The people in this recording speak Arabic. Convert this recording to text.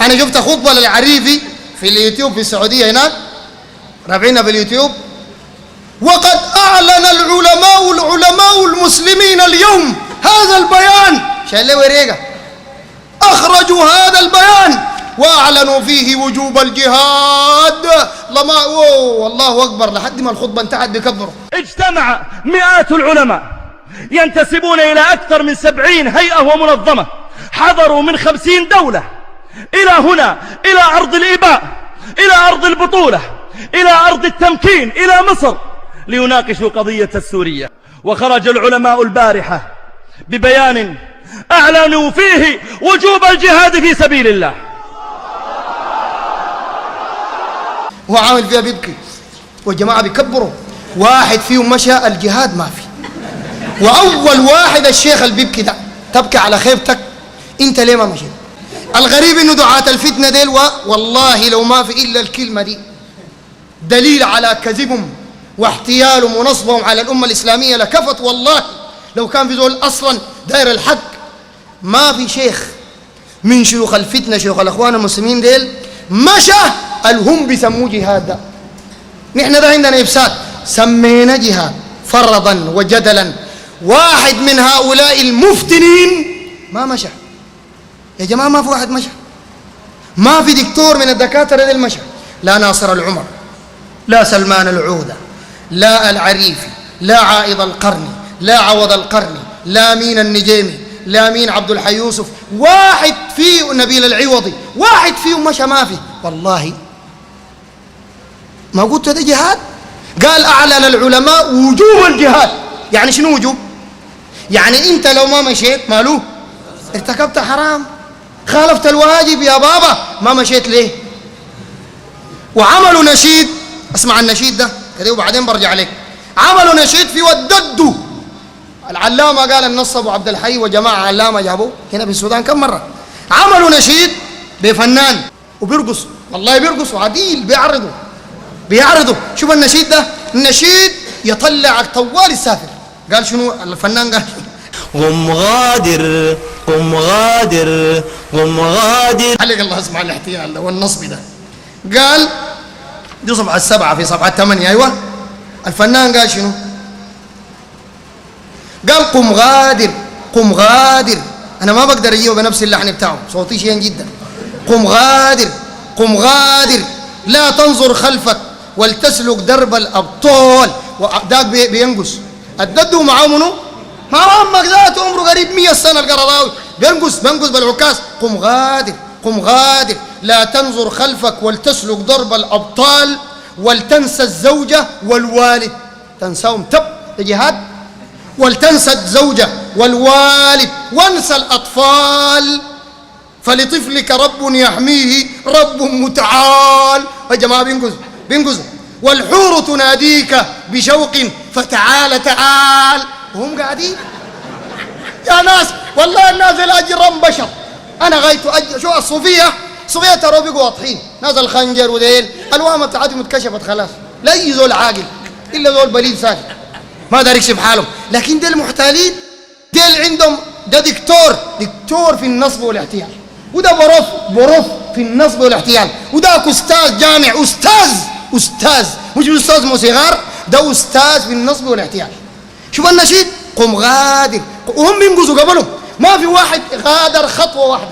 أنا شفت خطبة للعريفي في اليوتيوب في السعودية هناك رافعينها في اليوتيوب، وقد أعلن العلماء المسلمين اليوم هذا البيان، شايل له وريقة، أخرجوا هذا البيان وأعلنوا فيه وجوب الجهاد. والله أكبر، لحد ما الخطبة انتهت بكبروا. اجتمع مئات العلماء ينتسبون إلى أكثر من 70 هيئة ومنظمة، حضروا من 50 دولة إلى هنا، إلى أرض الإباء، إلى أرض البطولة، إلى أرض التمكين، إلى مصر، ليناقشوا قضية السورية. وخرج العلماء البارحة ببيان أعلنوا فيه وجوب الجهاد في سبيل الله. هو عامل فيها بيبكي والجماعة بيكبروا، واحد فيهم مشى الجهاد ما في، وأول واحد الشيخ اللي بيبكي ده، تبكي على خيبتك أنت ليه ما مشيت؟ الغريب إنه دعاة الفتنة ديل والله لو ما في إلا الكلمة دي دليل على كذبهم واحتيالهم ونصبهم على الأمة الإسلامية لكفت. والله لو كان في زول أصلا داير الحق، ما في شيخ من شيوخ الفتنة شيوخ الأخوان المسلمين ديل مشى الهم بيسموه جهاد. ده نحن ده عندنا إفساد، سمينا جهاد فرضا وجدلا. واحد من هؤلاء المفتنين ما مشى يا جماعة، ما في واحد مشى، ما في دكتور من الدكاترة ديل مشى، لا ناصر العمر، لا سلمان العودة، لا العريفي، لا عائض القرني، لا عوض القرني، لا مين النجيمي، لا مين عبد الحي يوسف، واحد فيه نبيل العوضي، واحد فيهم مشى ما في. والله ما قلت هذا جهاد؟ قال أعلن العلماء وجوب الجهاد. يعني شنو وجوب؟ يعني أنت لو ما مشيت مالو ارتكبت حرام، خالفت الواجب يا بابا، ما مشيت ليه؟ وعملوا نشيد، اسمع النشيد ده كده وبعدين برجع عليك. عملوا نشيد في وددوا العلامة، قال النص أبو عبد الحي وجماعة علامة جابوه هنا في السودان كم مرة، عملوا نشيد بفنان وبيرقصوا، والله بيرقصوا عديل، بيعرضوا. شوف النشيد ده، النشيد يطلعك طوال السافر. قال شنو الفنان؟ قال قم غادر قم غادر قم غادر. عليك الله، اسمع الاحتيال ده والنصب ده. قال دي صفحة 7 في صفحة 8. أيوة الفنان قال شنو؟ قال قم غادر قم غادر. أنا ما بقدر أجيبه بنفس اللحن بتاعه، صوتي شين جدا. قم غادر قم غادر، لا تنظر خلفك ولتسلك درب الأبطال. وذاك بينقص الدد معاه منو؟ ما عمك ذاته عمره قريب 100 سنة القرضاوي، بينقص بالعكاز. قم غادر قم غادر، لا تنظر خلفك ولتسلك درب الأبطال، ولتنسى الزوجة والوالد. تنساهم تب جهاد، ولتنسى الزوجة والوالد وانسى الأطفال، فلطفلك رب يحميه رب متعال. يا جماعة بينقذوا. والحور تناديك بشوق فتعال تعال، وهم قاعدين يا ناس. والله الناس الأجرم بشر. أنا غايته شو الصوفية ترى بيقوا واضحين، ناس الخنجر وديل الوامة بتاعتهم اتكشفت خلاص، لا أي زول عاقل إلا زول بليد ساكت ما دارك يكشف حالهم. لكن ديل محتالين، ديل عندهم ده دكتور في النصب والاحتيال، وده بروف في النصب والاحتيال، وده أستاذ جامع، أستاذ مش أستاذ موسيقار، ده أستاذ في النصب والاحتيال. شوف النشيد قم غادر، وهم بينقذوا قبلهم، ما في واحد غادر خطوة واحدة.